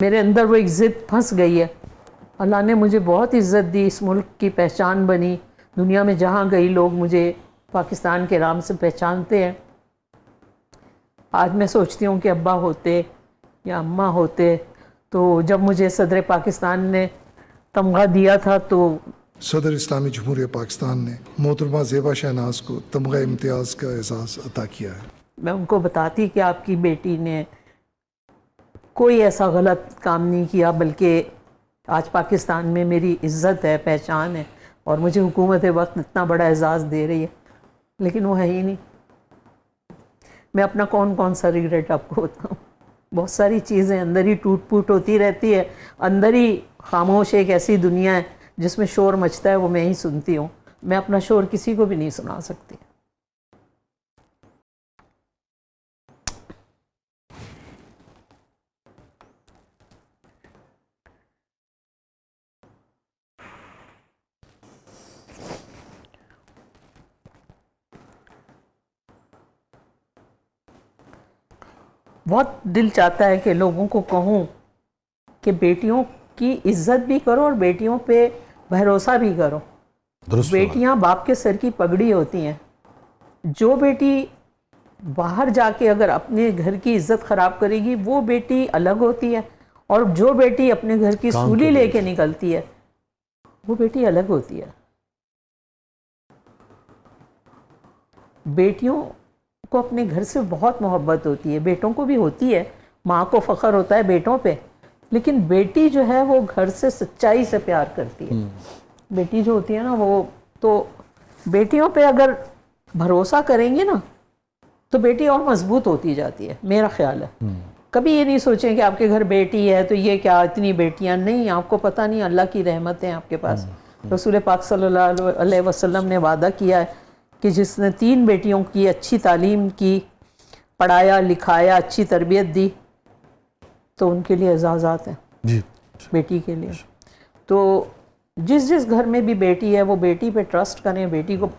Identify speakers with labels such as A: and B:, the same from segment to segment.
A: मेरे अंदर वो इज़्ज़त फंस गई है। अल्लाह ने मुझे बहुत इज़्ज़त दी, इस मुल्क की पहचान बनी। दुनिया में जहाँ गई लोग मुझे पाकिस्तान के नाम से पहचानते हैं। आज मैं सोचती हूँ कि अब्बा होते या अम्मा होते तो जब मुझे सदर पाकिस्तान ने तमगा दिया था तो
B: सदर इस्लामी जमहूरिया पाकिस्तान ने मोहतरमा ज़ेबा शहनाज को तमगा इम्तियाज़ का एहसास अता किया है।
A: मैं उनको बताती कि आपकी बेटी ने कोई ऐसा गलत काम नहीं किया, बल्कि आज पाकिस्तान में मेरी इज़्ज़त है, पहचान है और मुझे हुकूमत वक्त इतना बड़ा एजाज़ दे रही है, लेकिन वो है ही नहीं। मैं अपना कौन कौन सा रिग्रेट आपको बताऊँ। बहुत सारी चीज़ें अंदर ही टूट फूट होती रहती है, अंदर ही खामोश एक ऐसी दुनिया है जिसमें शोर मचता है, वो मैं ही सुनती हूँ। मैं अपना शोर किसी को भी नहीं सुना सकती। बहुत दिल चाहता है कि लोगों को कहूँ कि बेटियों की इज्जत भी करो और बेटियों पे भरोसा भी करो। बेटियां बाप के सर की पगड़ी होती हैं। जो बेटी बाहर जाके अगर अपने घर की इज्जत खराब करेगी वो बेटी अलग होती है, और जो बेटी अपने घर की सूली लेके निकलती है वो बेटी अलग होती है। बेटियों को अपने घर से बहुत मोहब्बत होती है, बेटों को भी होती है, माँ को फ़ख्र होता है बेटों पे, लेकिन बेटी जो है वो घर से सच्चाई से प्यार करती है। बेटी जो होती है ना, वो तो बेटियों पे अगर भरोसा करेंगे ना तो बेटी और मजबूत होती जाती है, मेरा ख्याल है। कभी ये नहीं सोचें कि आपके घर बेटी है तो ये क्या इतनी बेटियां, नहीं, आपको पता नहीं अल्लाह की रहमत है आपके पास। रसूल पाक सल्लल्लाहु अलैहि वसल्लम ने वादा किया है कि जिसने 3 बेटियों की अच्छी तालीम की, पढ़ाया लिखाया, अच्छी तरबियत दी, तो उनके लिए एजाज़ात हैं जी, बेटी के लिए। तो जिस घर में भी बेटी है वो बेटी पे ट्रस्ट करें। बेटी को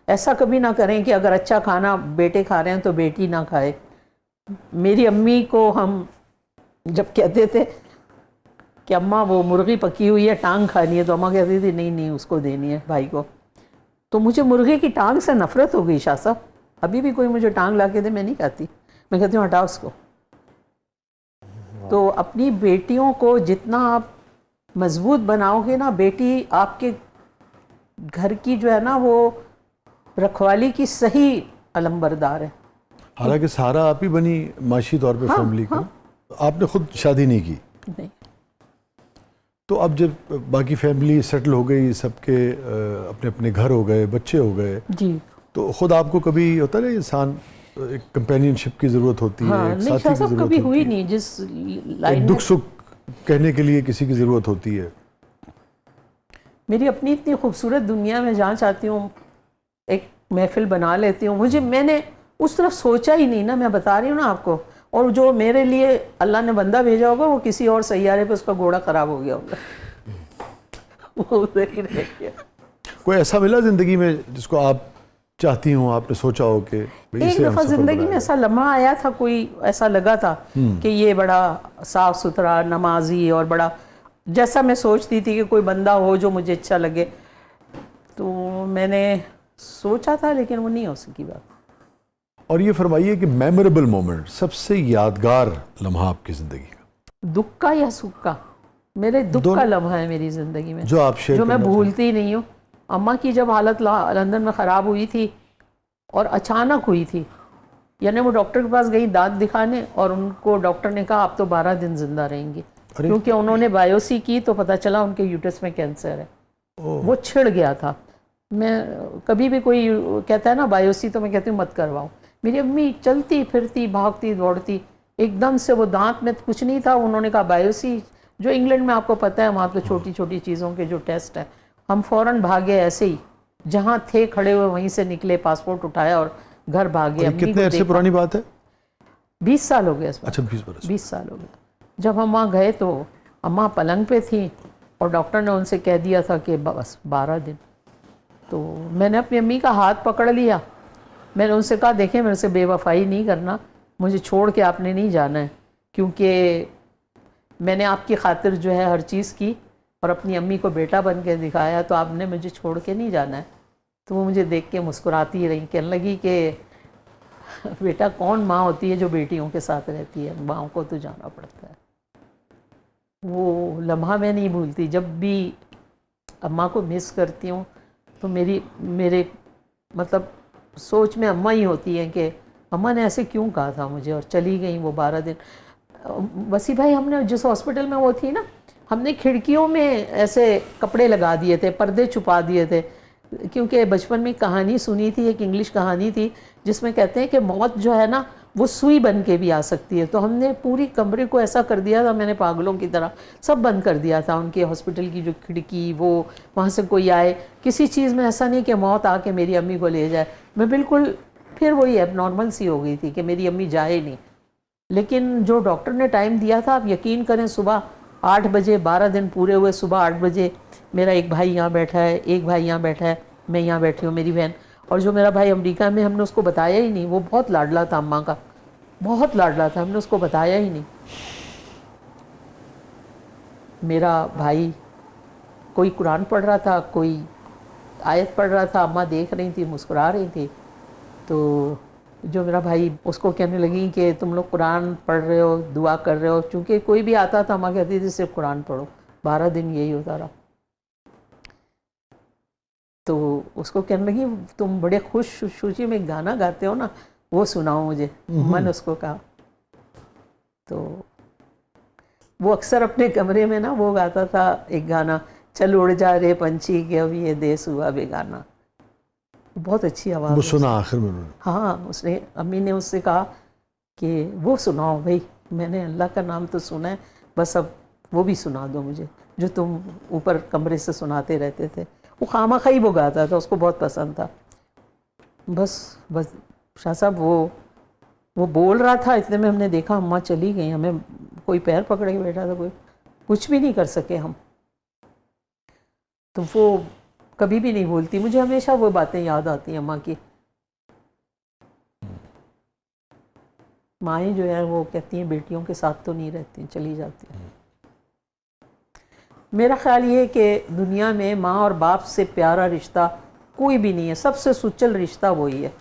A: ऐसा कभी ना करें कि अगर अच्छा खाना बेटे खा रहे हैं तो बेटी ना खाए। मेरी अम्मी को हम जब कहते थे कि अम्मा वो मुर्गी पकी हुई है, टांग खानी है, तो अम्मा कहती थी नहीं नहीं उसको देनी है भाई को। तो मुझे मुर्गे की टांग से नफरत हो गई शाह साहब। अभी भी कोई मुझे टांग ला के दे मैं नहीं खाती, मैं कहती हूँ हटाओ उसको। तो अपनी बेटियों को जितना आप मजबूत बनाओगे ना, बेटी आपके घर की जो है ना वो रखवाली की सही अलंबरदार है।
C: हालांकि सहारा आप ही बनी माशी तौर पे फैमिली का। आपने खुद शादी नहीं की?
A: नहीं।
C: तो अब जब बाकी फैमिली सेटल हो गई, सबके अपने अपने घर हो गए, बच्चे हो गए जी, तो खुद आपको कभी होता है इंसान एक कंपेनियनशिप की ज़रूरत होती है, एक साथी की ज़रूरत
A: कभी
C: होती
A: हुई
C: है,
A: नहीं, जिस
C: एक दुख सुख कहने के लिए किसी की ज़रूरत होती है।
A: मेरी अपनी इतनी खूबसूरत दुनिया में जहाँ चाहती हूँ एक महफिल बना लेती हूँ। मैंने उस तरफ सोचा ही नहीं ना, मैं बता रही हूँ ना आपको। और जो मेरे लिए अल्लाह ने बंदा भेजा होगा वो किसी और सैयारे पे उसका घोड़ा ख़राब हो गया होगा। वो उधर ही रह गया।
C: कोई ऐसा मिला ज़िंदगी में जिसको आप चाहती हूँ, आपने सोचा हो कि
A: एक दफ़ा ज़िंदगी में ऐसा लम्हा आया था, कोई ऐसा लगा था कि ये बड़ा साफ़ सुथरा नमाजी और बड़ा जैसा मैं सोचती थी कि कोई बंदा हो जो मुझे अच्छा लगे, तो मैंने सोचा था, लेकिन वो नहीं हो सकी बात।
C: और ये फरमाइए कि मेमोरेबल मोमेंट, सबसे यादगार लम्हा आपकी ज़िंदगी का?
A: दुख का या सुख का? मेरे दुख का लम्हा है मेरी ज़िंदगी में
C: जो आप शेयर,
A: जो मैं भूलती नहीं हूँ। अम्मा की जब हालत लंदन में ख़राब हुई थी और अचानक हुई थी, यानी वो डॉक्टर के पास गई दांत दिखाने और उनको डॉक्टर ने कहा आप तो 12 दिन ज़िंदा रहेंगी, क्योंकि उन्होंने बायोप्सी की तो पता चला उनके यूट्रस में कैंसर है। वो छिड़ गया था। मैं कभी भी कोई कहता है ना बायोप्सी, तो मैं कहती हूँ मत करवाओ। मेरी अम्मी चलती फिरती भागती दौड़ती, एकदम से वो दांत में कुछ नहीं था, उन्होंने कहा बायोप्सी, जो इंग्लैंड में आपको पता है वहाँ पे छोटी छोटी चीज़ों के जो टेस्ट है। हम फ़ौरन भागे, ऐसे ही जहाँ थे खड़े हुए वहीं से निकले, पासपोर्ट उठाया और घर भागे।
C: कितने अर्से पुरानी बात है?
A: 20 साल हो गए इस बार।
C: अच्छा, 20 बरस।
A: 20 साल हो गए। जब हम वहाँ गए तो अम्मा पलंग पे थी और डॉक्टर ने उनसे कह दिया था कि बस 12 दिन। तो मैंने अपनी अम्मी का हाथ पकड़ लिया, मैंने उनसे कहा देखें मेरे से बेवफाई नहीं करना, मुझे छोड़ के आपने नहीं जाना है, क्योंकि मैंने आपकी खातिर जो है हर चीज़ की और अपनी अम्मी को बेटा बन के दिखाया, तो आपने मुझे छोड़ के नहीं जाना है। तो वो मुझे देख के मुस्कुराती रही, कहने लगी कि बेटा कौन माँ होती है जो बेटियों के साथ रहती है, माँ को तो जाना पड़ता है। वो लम्हा मैं नहीं भूलती, जब भी अम्मा को मिस करती हूँ तो मेरे मतलब सोच में अम्मा ही होती है कि अम्मा ने ऐसे क्यों कहा था मुझे, और चली गई वो 12 दिन। वसी भाई, हमने जिस हॉस्पिटल में वो थी ना, हमने खिड़कियों में ऐसे कपड़े लगा दिए थे, पर्दे छुपा दिए थे, क्योंकि बचपन में कहानी सुनी थी, एक इंग्लिश कहानी थी जिसमें कहते हैं कि मौत जो है ना वो सुई बन के भी आ सकती है। तो हमने पूरी कमरे को ऐसा कर दिया था, मैंने पागलों की तरह सब बंद कर दिया था, उनके हॉस्पिटल की जो खिड़की, वो वहाँ से कोई आए, किसी चीज़ में ऐसा नहीं कि मौत आके मेरी अम्मी को ले जाए। मैं बिल्कुल फिर वही एबनॉर्मल सी हो गई थी कि मेरी अम्मी जाए नहीं। लेकिन जो डॉक्टर ने टाइम दिया था, आप यकीन करें, सुबह 8 बजे 12 दिन पूरे हुए, सुबह 8 बजे मेरा एक भाई यहाँ बैठा है, एक भाई यहाँ बैठा है, मैं यहाँ बैठी हूँ, मेरी बहन, और जो मेरा भाई अमेरिका में, हमने उसको बताया ही नहीं। वो बहुत लाडला था अम्मा का, बहुत लाडला था, हमने उसको बताया ही नहीं। मेरा भाई कोई कुरान पढ़ रहा था, कोई आयत पढ़ रहा था, अम्मा देख रही थी, मुस्कुरा रही थी। तो जो मेरा भाई, उसको कहने लगी कि तुम लोग कुरान पढ़ रहे हो, दुआ कर रहे हो, चूँकि कोई भी आता था अम्मा कहती थी सिर्फ कुरान पढ़ो। 12 दिन यही होता रहा। तो उसको कहने लगी तुम बड़े खुशी में गाना गाते हो ना, वो सुनाओ मुझे। अम्मा ने उसको कहा। तो वो अक्सर अपने कमरे में ना वो गाता था एक गाना, चल उड़ जा रे पंछी के अब ये देश हुआ बेगाना। बहुत अच्छी आवाज़।
C: वो सुना आखिर में उन्होंने?
A: हाँ, उसने, अम्मी ने उससे कहा कि वो सुनाओ भाई, मैंने अल्लाह का नाम तो सुना है, बस अब वो भी सुना दो मुझे जो तुम ऊपर कमरे से सुनाते रहते थे। वो खामखा ही वो गाता था, उसको बहुत पसंद था। बस शाह साहब वो बोल रहा था, इतने में हमने देखा अम्मा चली गई। हमें कोई पैर पकड़े के बैठा था, कोई कुछ भी नहीं कर सके हम। तो वो कभी भी नहीं भूलती, मुझे हमेशा वो बातें याद आती हैं अम्मा की। माएँ जो है वो कहती हैं बेटियों के साथ तो नहीं रहती, चली जाती हैं। मेरा ख्याल ये है कि दुनिया में माँ और बाप से प्यारा रिश्ता कोई भी नहीं है, सबसे सुचल रिश्ता वही है।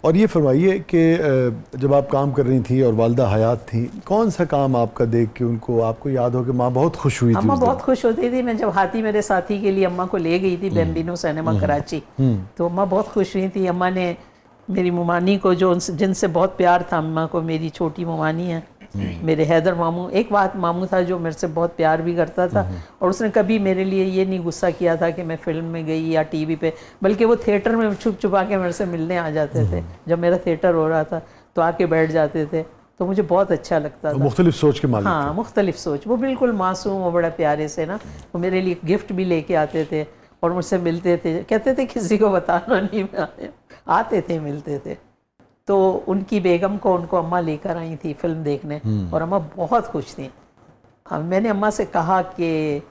C: और ये फरमाइए कि जब आप काम कर रही थी और वालिदा हयात थी, कौन सा काम आपका देख के उनको, आपको याद हो कि माँ बहुत खुश हुई थी?
A: अम्मा बहुत खुश होती थी। मैं जब हाथी मेरे साथी के लिए अम्मा को ले गई थी बेम्बिनो सिनेमा कराची, तो अम्मा बहुत खुश हुई थी। अम्मा ने मेरी मुमानी को, जो जिनसे बहुत प्यार था अम्मा को, मेरी छोटी मुमानी है, मेरे हैदर मामू, एक बात मामू था जो मेरे से बहुत प्यार भी करता था, और उसने कभी मेरे लिए ये नहीं गुस्सा किया था कि मैं फिल्म में गई या टीवी पे, बल्कि वो थिएटर में छुप छुपा के मेरे से मिलने आ जाते थे। जब मेरा थिएटर हो रहा था तो आके बैठ जाते थे, तो मुझे बहुत अच्छा लगता था।
C: मुख्तलिफ सोच के मालिक।
A: हाँ, मुख्तलिफ सोच। वो बिल्कुल मासूम और बड़ा प्यारे से ना, वो मेरे लिए गिफ्ट भी लेके आते थे और मुझसे मिलते थे, कहते थे किसी को बताना नहीं, आते थे, मिलते थे। तो उनकी बेगम को, उनको अम्मा लेकर आई थी फिल्म देखने, और अम्मा बहुत खुश थी। मैंने अम्मा से कहा कि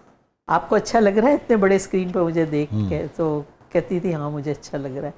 A: आपको अच्छा लग रहा है इतने बड़े स्क्रीन पर मुझे देख के? तो कहती थी हाँ मुझे अच्छा लग रहा है।